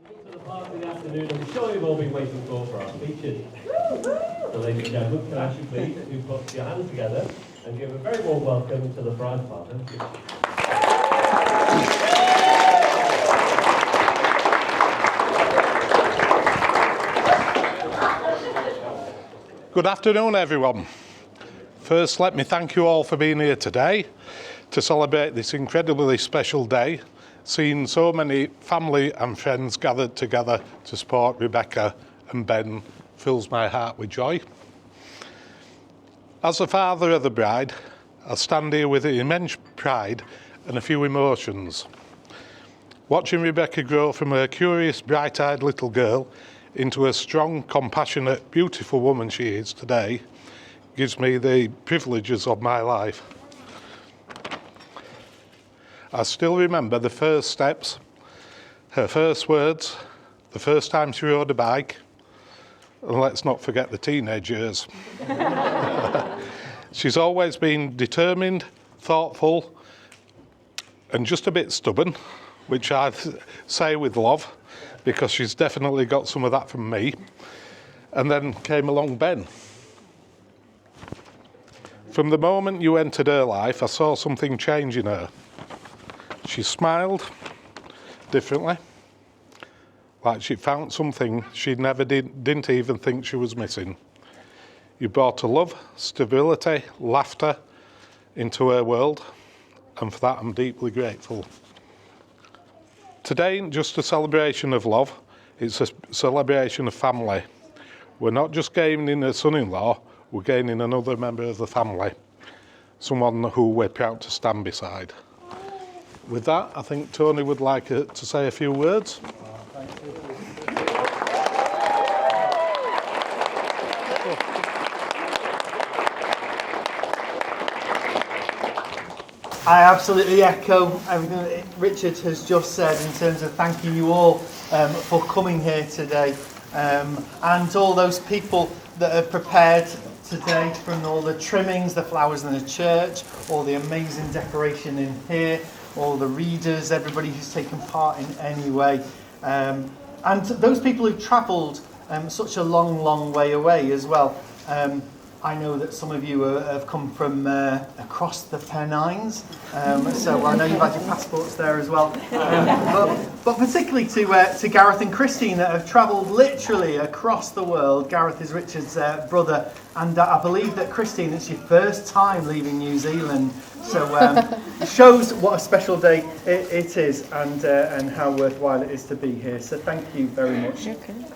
To the part of the afternoon I'm sure you've all been waiting for our speeches. So ladies and gentlemen, can I ask you please to put your hands together and give a very warm welcome to the bride father. Good afternoon, everyone. First, let me thank you all for being here today to celebrate this incredibly special day. Seeing so many family and friends gathered together to support Rebekah and Ben fills my heart with joy. As the father of the bride, I stand here with immense pride and a few emotions. Watching Rebekah grow from a curious, bright-eyed little girl into a strong, compassionate, beautiful woman she is today gives me the privileges of my life. I still remember the first steps, her first words, the first time she rode a bike, and let's not forget the teenage years. She's always been determined, thoughtful, and just a bit stubborn, which I say with love, because she's definitely got some of that from me. And then came along Ben. From the moment you entered her life, I saw something change in her. She smiled differently, like she found something she never didn't even think she was missing. You brought a love, stability, laughter into her world, and for that I'm deeply grateful. Today ain't just a celebration of love, it's a celebration of family. We're not just gaining a son-in-law, we're gaining another member of the family, someone who we're proud to stand beside. With that, I think Tony would like to say a few words. I absolutely echo everything that Richard has just said in terms of thanking you all for coming here today, and all those people that have prepared today, from all the trimmings, the flowers in the church, all the amazing decoration in here, all the readers, everybody who's taken part in any way, and those people who've travelled such a long way away as well. I know that some of you have come from across the Pennines, so I know you've had your passports there as well. But particularly to Gareth and Christine that have travelled literally across the world. Gareth is Richard's brother, and I believe that Christine, it's your first time leaving New Zealand. So it shows what a special day it is, and how worthwhile it is to be here. So thank you very much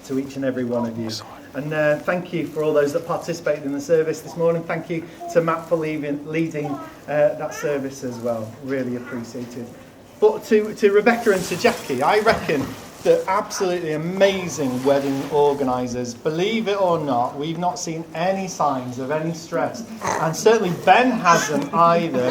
to each and every one of you. And thank you for all those that participated in the service this morning. Thank you to Matt for leading that service as well. Really appreciated. But to Rebekah and to Jackie, I reckon they're absolutely amazing wedding organisers. Believe it or not, we've not seen any signs of any stress. And certainly Ben hasn't either.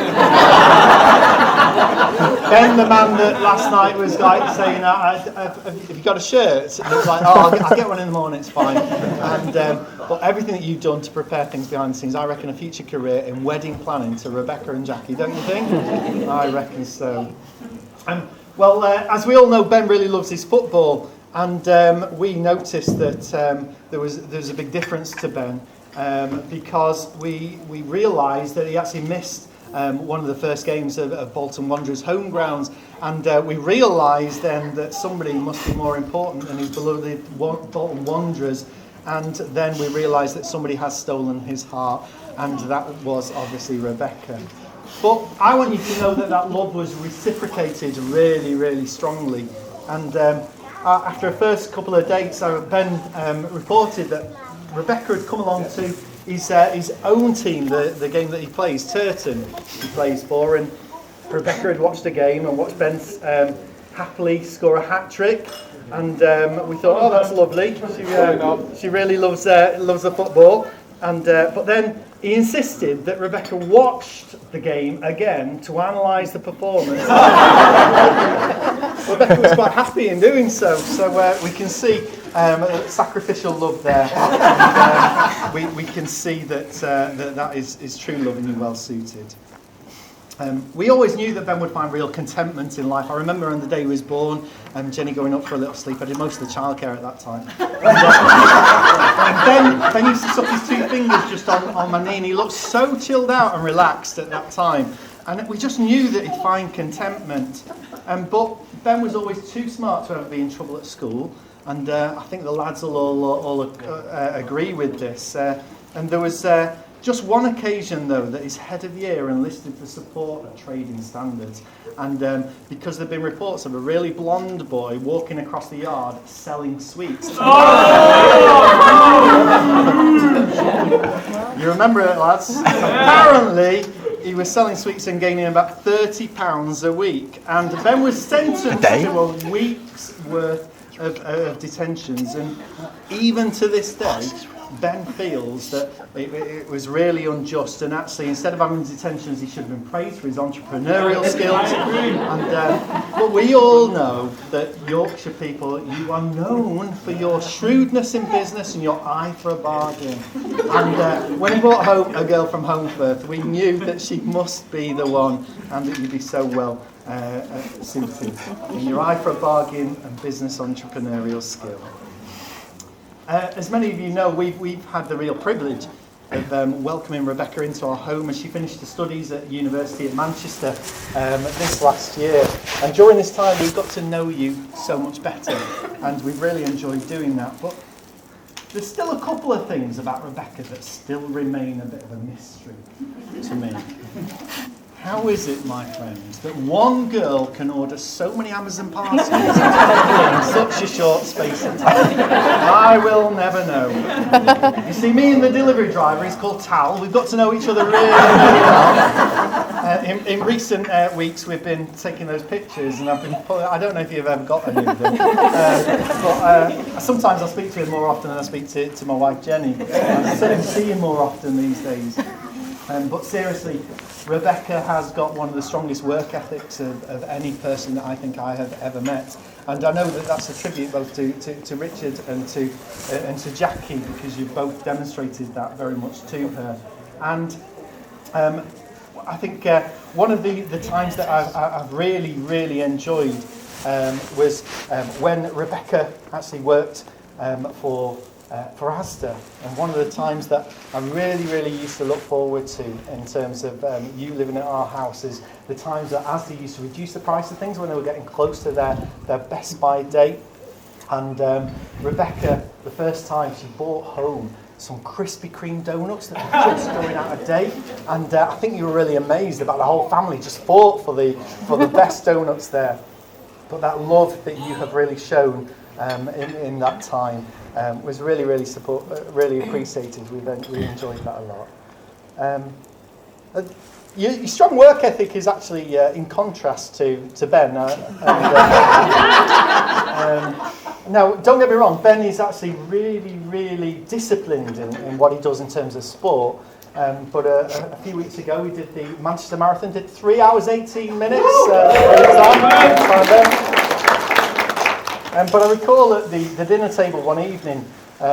Ben, the man that last night was like saying, have you got a shirt? And he was like, oh, I'll get one in the morning, it's fine. And but everything that you've done to prepare things behind the scenes, I reckon a future career in wedding planning to Rebekah and Jackie, don't you think? I reckon so. Well, as we all know, Ben really loves his football, and we noticed that there was a big difference to Ben because we realised that he actually missed one of the first games of Bolton Wanderers' home grounds, and we realised then that somebody must be more important than his beloved Bolton Wanderers, and then we realised that somebody has stolen his heart, and that was obviously Rebekah. But I want you to know that love was reciprocated really strongly. And after a first couple of dates, Ben reported that Rebekah had come along to his own team, the game that he plays, Turton, he plays for. And Rebekah had watched the game and watched Ben happily score a hat-trick. And we thought, oh, that's lovely. She really loves the football. And but then he insisted that Rebekah watched the game again to analyse the performance. Rebekah was quite happy in doing so. So we can see sacrificial love there. And, we can see that is true love and you're well suited. We always knew that Ben would find real contentment in life. I remember on the day he was born, Jenny going up for a little sleep. I did most of the childcare at that time. And Ben used to suck his 2 fingers just on my knee, and he looked so chilled out and relaxed at that time. And we just knew that he'd find contentment. But Ben was always too smart to ever be in trouble at school. And I think the lads will all agree with this. And there was just one occasion, though, that his head of year enlisted for support at trading standards. And because there have been reports of a really blonde boy walking across the yard selling sweets. You remember it, lads? Apparently, he was selling sweets and gaining about £30 a week. And Ben was sentenced to a week's worth of detentions. And even to this day, Ben feels that it was really unjust, and actually instead of having detentions he should have been praised for his entrepreneurial skills. But we all know that Yorkshire people, you are known for your shrewdness in business and your eye for a bargain. And when he brought home a girl from Holmfirth, we knew that she must be the one, and that you'd be so well suited in your eye for a bargain and business entrepreneurial skill. As many of you know, we've had the real privilege of welcoming Rebekah into our home as she finished her studies at University of Manchester this last year. And during this time, we've got to know you so much better, and we've really enjoyed doing that. But there's still a couple of things about Rebekah that still remain a bit of a mystery to me. How is it, my friends, that one girl can order so many Amazon parcels in such a short space of time? I will never know. You see, me and the delivery driver, he's called Tal, we've got to know each other really, really well. In recent weeks, we've been taking those pictures, and I've been I don't know if you've ever got any of them, but sometimes I speak to him more often than I speak to my wife Jenny. I see him more often these days. But seriously, Rebekah has got one of the strongest work ethics of any person that I think I have ever met. And I know that that's a tribute both to Richard and to Jackie, because you've both demonstrated that very much to her. And I think one of the times that I've really, really enjoyed was when Rebekah actually worked for Asda, and one of the times that I really, really used to look forward to in terms of you living at our house is the times that Asda used to reduce the price of things when they were getting close to their Best Buy date. And Rebekah, the first time, she brought home some Krispy Kreme donuts that were just going out of date, and I think you were really amazed about the whole family just fought for the best donuts there. But that love that you have really shown in that time was really, really really appreciated. We enjoyed that a lot. Your strong work ethic is actually in contrast to Ben. Now, don't get me wrong, Ben is actually really, really disciplined in what he does in terms of sport. But a few weeks ago, we did the Manchester Marathon, did 3 hours 18 minutes. But I recall at the dinner table one evening,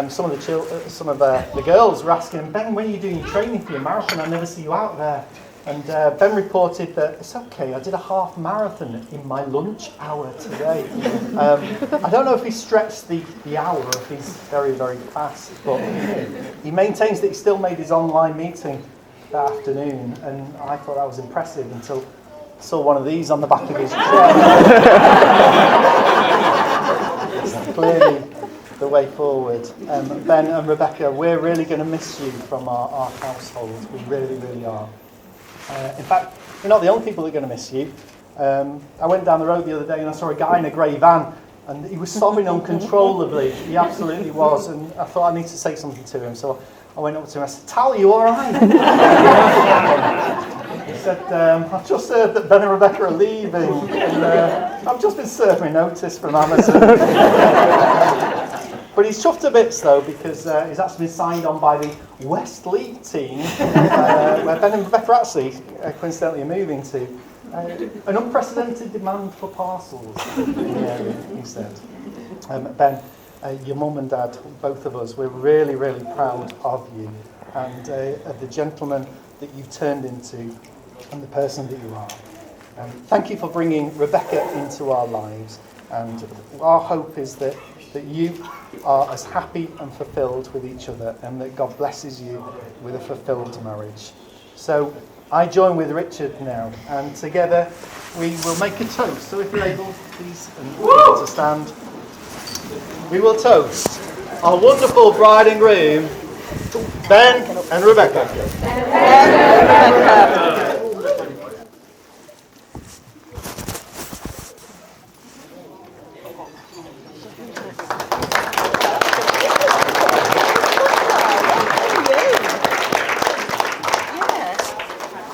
some of the girls were asking, Ben, when are you doing your training for your marathon? I never see you out there. And Ben reported that it's okay, I did a half marathon in my lunch hour today. I don't know if he stretched the hour, if he's very, very fast, but he maintains that he still made his online meeting that afternoon, and I thought that was impressive until I saw one of these on the back of his chair. It's clearly the way forward. Ben and Rebekah, we're really going to miss you from our household. We really, really are. In fact, you're not the only people that are going to miss you. I went down the road the other day and I saw a guy in a grey van, and he was sobbing uncontrollably. He absolutely was, and I thought I need to say something to him. So I went up to him and I said, Tal, are you all right? He said, I've just heard that Ben and Rebekah are leaving, and I've just been served my notice from Amazon. But he's chuffed to bits, though, because he's actually been signed on by the West League team, where Ben and Rebekah are actually coincidentally are moving to. An unprecedented demand for parcels in the area, he said. Ben, your mum and dad, both of us, we're really, really proud of you and of the gentleman that you've turned into and the person that you are. Thank you for bringing Rebekah into our lives, and our hope is that you are as happy and fulfilled with each other, and that God blesses you with a fulfilled marriage. So I join with Richard now, and together we will make a toast. So if you're able, please, and people to stand. We will toast our wonderful bride and groom, Ben and Rebekah.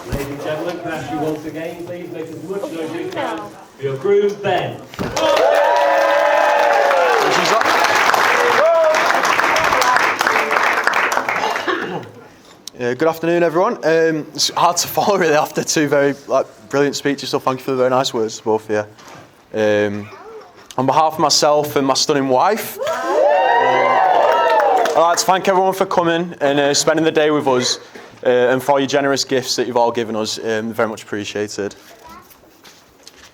Ladies and gentlemen, can I ask you once again, please make as much noise as you can for your groom, Ben. Good afternoon, everyone. It's hard to follow really after two very brilliant speeches, so thank you for the very nice words to both of you. On behalf of myself and my stunning wife, I'd like to thank everyone for coming and spending the day with us, and for all your generous gifts that you've all given us. Very much appreciated.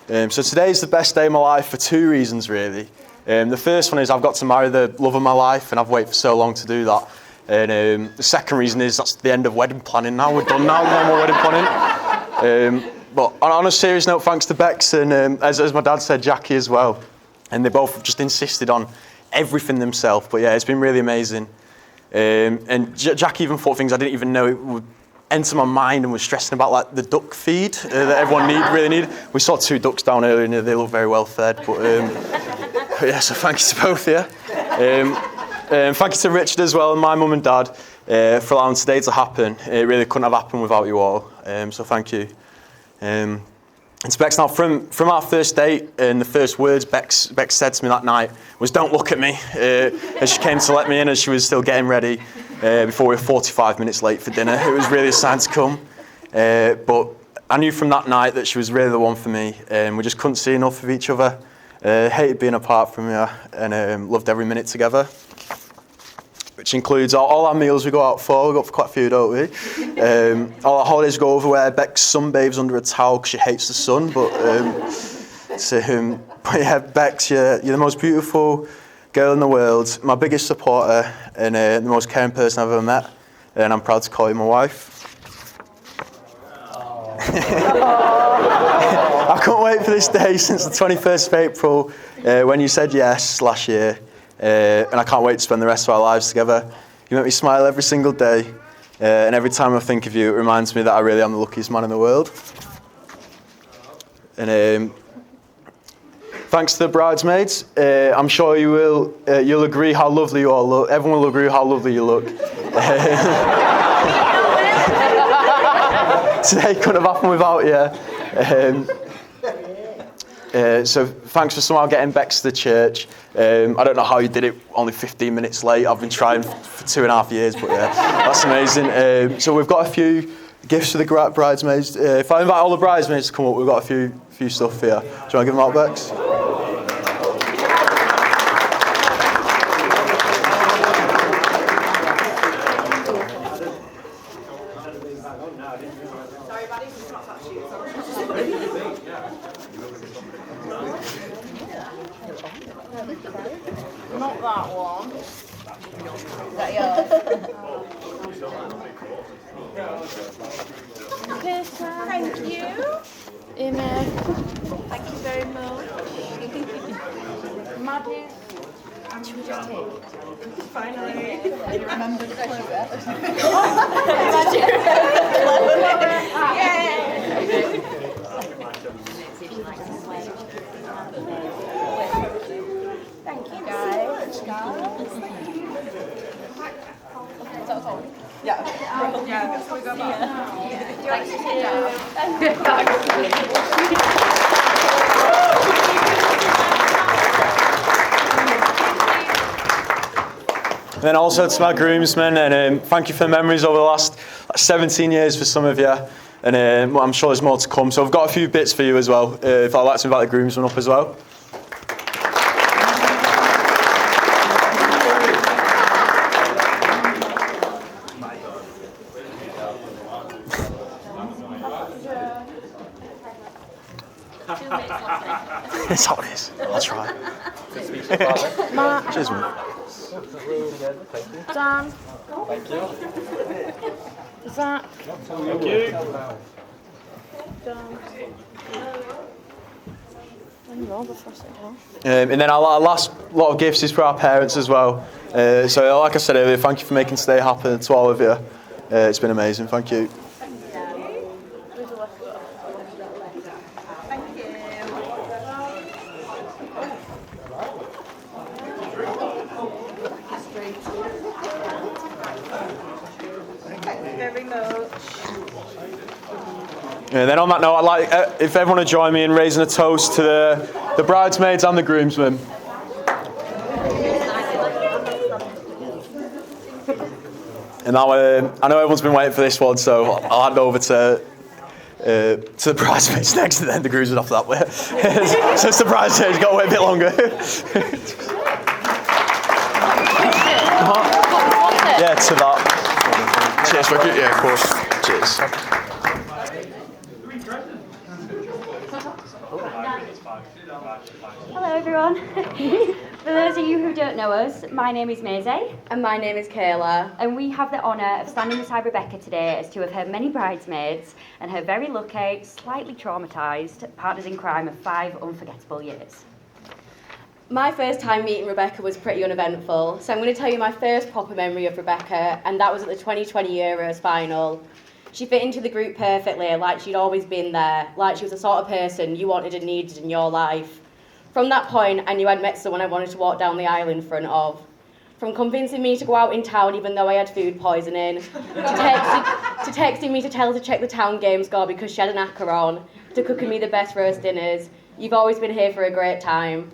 So today is the best day of my life for two reasons, really. The first one is I've got to marry the love of my life, and I've waited for so long to do that. And the second reason is that's the end of wedding planning now. We're done now, no more wedding planning. But on a serious note, thanks to Bex and, as my dad said, Jackie as well. And they both just insisted on everything themselves. But yeah, it's been really amazing. And Jackie even thought things I didn't even know it would enter my mind, and was stressing about like the duck feed that everyone really needed. We saw 2 ducks down earlier and they look very well fed. But yeah, so thank you to both of you. Thank you to Richard as well and my mum and dad for allowing today to happen. It really couldn't have happened without you all. So thank you. And to Bex, now from our first date, and the first words Bex said to me that night was, "Don't look at me," as she came to let me in as she was still getting ready before we were 45 minutes late for dinner. It was really a sign to come. But I knew from that night that she was really the one for me, and we just couldn't see enough of each other. Hated being apart from her, and loved every minute together. Which includes all our meals we go out for. We go out for quite a few, don't we? All our holidays go over where Bex sunbathes under a towel because she hates the sun. But yeah, Bex, you're the most beautiful girl in the world, my biggest supporter, and the most caring person I've ever met. And I'm proud to call you my wife. I couldn't wait for this day since the 21st of April when you said yes last year. And I can't wait to spend the rest of our lives together. You make me smile every single day, and every time I think of you, it reminds me that I really am the luckiest man in the world. And thanks to the bridesmaids. I'm sure you'll agree how lovely you all look. Everyone will agree how lovely you look. Today couldn't have happened without you. So thanks for somehow getting Bex to the church. I don't know how you did it only 15 minutes late. I've been trying for 2.5 years, but yeah, that's amazing. So we've got a few gifts for the bridesmaids. If I invite all the bridesmaids to come up, we've got a few stuff here. Do you want to give them out, Bex? Not that one. Is that yours? Thank you. Amen. Thank you very much. Maddie. And should we just take it? Finally. You remembered clever. Yay! Thank you, guys. Yeah. Yeah, so we go back. Do you want to sit down? And then also to my groomsmen, and thank you for the memories over the last 17 years for some of you. And I'm sure there's more to come. So I've got a few bits for you as well, if I'd like to invite the groomsmen up as well. It's how it is. I'll try. Matt, Cheers, mate. Dan, Zach, Thank you. Dan. And you're the first one. And then our last lot of gifts is for our parents as well. So like I said earlier, thank you for making today happen to all of you. It's been amazing. Thank you. Very much. And then on that note, I'd like if everyone would join me in raising a toast to the bridesmaids and the groomsmen. And now, I know everyone's been waiting for this one, so I'll hand over to the bridesmaids next, and then the groomsmen after that. So it's the bridesmaids, got to wait a bit longer. Yeah, to that. Cheers, Ricky. Yeah, of course. Cheers. Hello everyone. For those of you who don't know us, my name is Maisie. And my name is Kayla. And we have the honour of standing beside Rebekah today as two of her many bridesmaids and her very lucky, slightly traumatised partners in crime of 5 unforgettable years. My first time meeting Rebekah was pretty uneventful, so I'm going to tell you my first proper memory of Rebekah, and that was at the 2020 Euros final. She fit into the group perfectly, like she'd always been there, like she was the sort of person you wanted and needed in your life. From that point, I knew I'd met someone I wanted to walk down the aisle in front of. From convincing me to go out in town even though I had food poisoning, to texting me to tell her to check the town game score because she had an acca on, to cooking me the best roast dinners. You've always been here for a great time.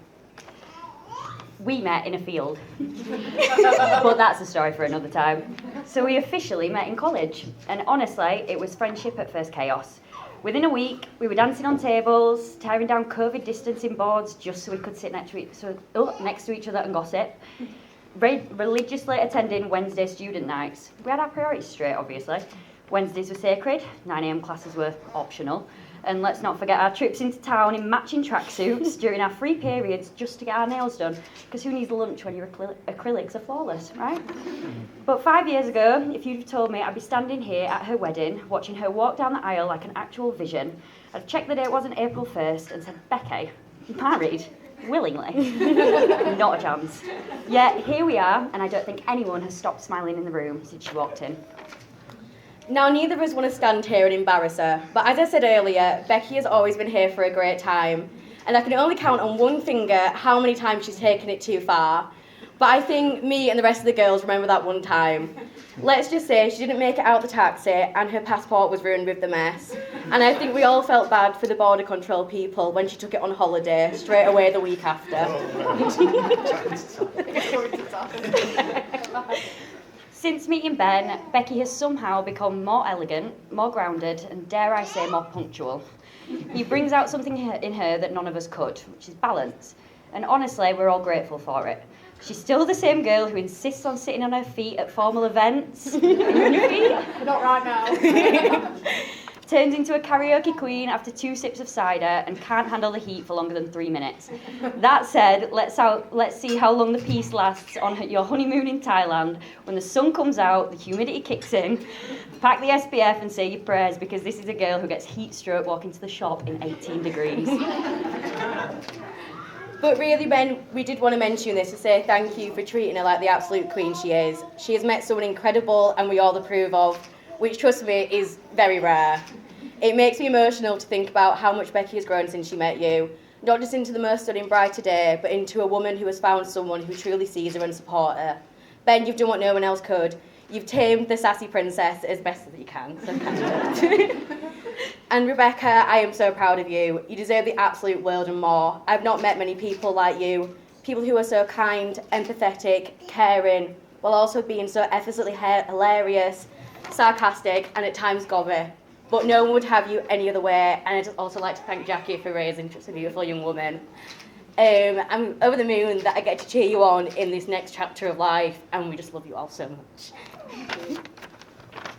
We met in a field, but that's a story for another time. So we officially met in college, and honestly, it was friendship at first chaos. Within a week, we were dancing on tables, tearing down COVID distancing boards just so we could sit next to each other and gossip. Religiously attending Wednesday student nights. We had our priorities straight, obviously. Wednesdays were sacred, 9 a.m. classes were optional. And let's not forget our trips into town in matching tracksuits during our free periods just to get our nails done. Because who needs lunch when your acrylics are flawless, right? But 5 years ago, if you'd have told me I'd be standing here at her wedding, watching her walk down the aisle like an actual vision, I'd have checked the date wasn't April 1st and said, Becky, married? Willingly. Not a chance. Yet here we are, and I don't think anyone has stopped smiling in the room since she walked in. Now, neither of us want to stand here and embarrass her, but as I said earlier, Becky has always been here for a great time, and I can only count on one finger how many times she's taken it too far. But I think me and the rest of the girls remember that one time. Let's just say she didn't make it out the taxi and her passport was ruined with the mess. And I think we all felt bad for the border control people when she took it on holiday straight away the week after. Since meeting Ben, Becky has somehow become more elegant, more grounded, and dare I say more punctual. He brings out something in her that none of us could, which is balance. And honestly, we're all grateful for it. She's still the same girl who insists on sitting on her feet at formal events. Not right now. Turns into a karaoke queen after 2 sips of cider and can't handle the heat for longer than 3 minutes. That said, let's see how long the peace lasts on your honeymoon in Thailand. When the sun comes out, the humidity kicks in. Pack the SPF and say your prayers, because this is a girl who gets heat stroke walking to the shop in 18 degrees. But really, Ben, we did want to mention this to say thank you for treating her like the absolute queen she is. She has met someone incredible and we all approve of, which, trust me, is very rare. It makes me emotional to think about how much Becky has grown since she met you, not just into the most stunning bride today, but into a woman who has found someone who truly sees her and supports her. Ben, you've done what no one else could. You've tamed the sassy princess as best as you can. So and Rebekah, I am so proud of you. You deserve the absolute world and more. I've not met many people like you, people who are so kind, empathetic, caring, while also being so effortlessly hilarious, sarcastic, and at times gobby. But no one would have you any other way, and I'd also like to thank Jackie for raising such a beautiful young woman. I'm over the moon that I get to cheer you on in this next chapter of life, and we just love you all so much.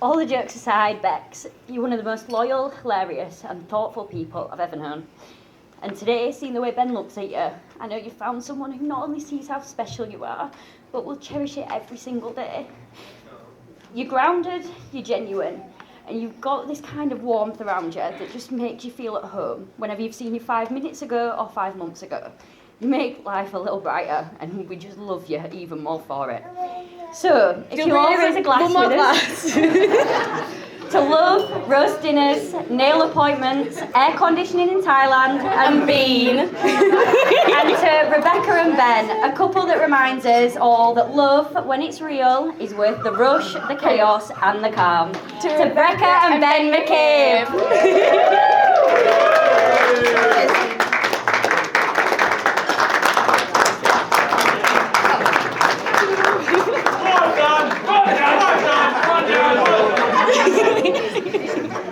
All the jokes aside, Bex, you're one of the most loyal, hilarious and thoughtful people I've ever known. And today, seeing the way Ben looks at you, I know you found someone who not only sees how special you are, but will cherish it every single day. You're grounded, you're genuine, and you've got this kind of warmth around you that just makes you feel at home whenever you've seen you 5 minutes ago or 5 months ago. You make life a little brighter, and we just love you even more for it. So, if you all raise a glass with us, to love, roast dinners, nail appointments, air conditioning in Thailand, and bean. And to Rebekah and Ben, a couple that reminds us all that love, when it's real, is worth the rush, the chaos, and the calm. To Rebekah and Ben McCabe.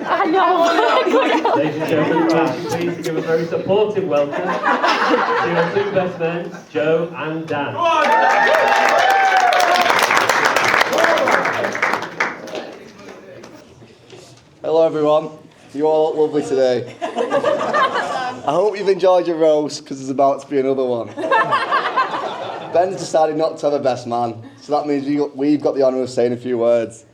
I know. Ladies and gentlemen, please give a very supportive welcome to your two best men, Joe and Dan. Hello everyone, you all look lovely today. I hope you've enjoyed your roast because there's about to be another one. Ben's decided not to have a best man, so that means we've got the honour of saying a few words.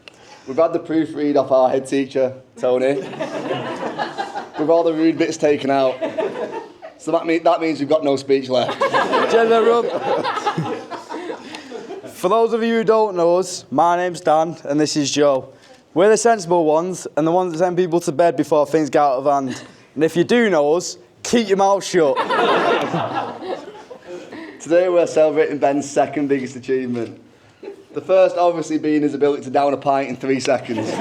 We've had the proofread off our head teacher, Tony, with all the rude bits taken out. So that means we've got no speech left. For those of you who don't know us, my name's Dan and this is Joe. We're the sensible ones and the ones that send people to bed before things get out of hand. And if you do know us, keep your mouth shut. Today we're celebrating Ben's second biggest achievement. The first obviously being his ability to down a pint in 3 seconds,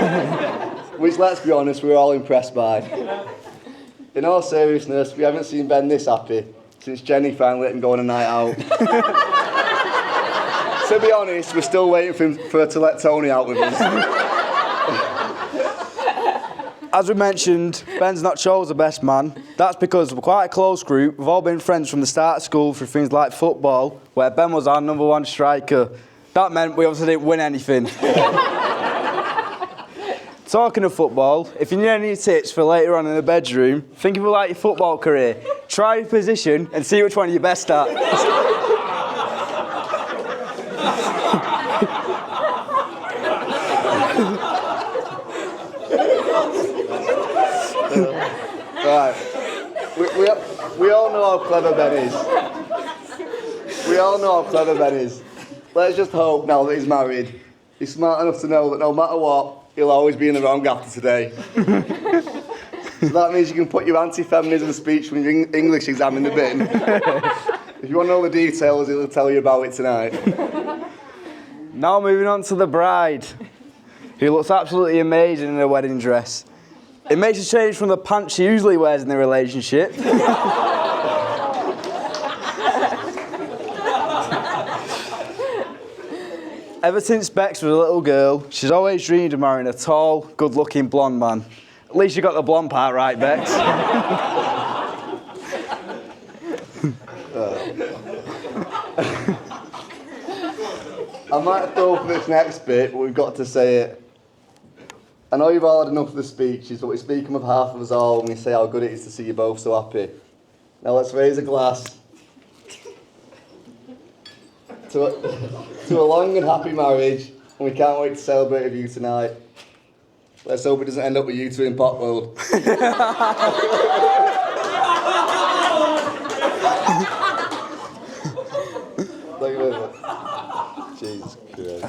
which, let's be honest, we're all impressed by. In all seriousness, we haven't seen Ben this happy since Jenny finally let him go on a night out. To be honest, we're still waiting for her to let Tony out with us. As we mentioned, Ben's not chose the best man. That's because we're quite a close group. We've all been friends from the start of school for things like football, where Ben was our #1 striker. That meant we obviously didn't win anything. Talking of football, if you need any tips for later on in the bedroom, think of it like your football career. Try your position and see which one you're best at. Right, we all know how clever Ben is. We all know how clever Ben is. Let's just hope now that he's married, he's smart enough to know that no matter what, he'll always be in the wrong after today. So that means you can put your anti-feminism speech from your English exam in the bin. If you want to know the details, he'll tell you about it tonight. Now moving on to the bride, who looks absolutely amazing in her wedding dress. It makes a change from the pants she usually wears in the relationship. Ever since Bex was a little girl, she's always dreamed of marrying a tall, good-looking blonde man. At least you got the blonde part right, Bex. I might throw for this next bit, but we've got to say it. I know you've all had enough of the speeches, but we speak on behalf of us all when we say how good it is to see you both so happy. Now let's raise a glass to a long and happy marriage, and we can't wait to celebrate with you tonight. Let's hope it doesn't end up with you two in pot world. Thank you very much. Jesus Christ.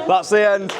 That's the end.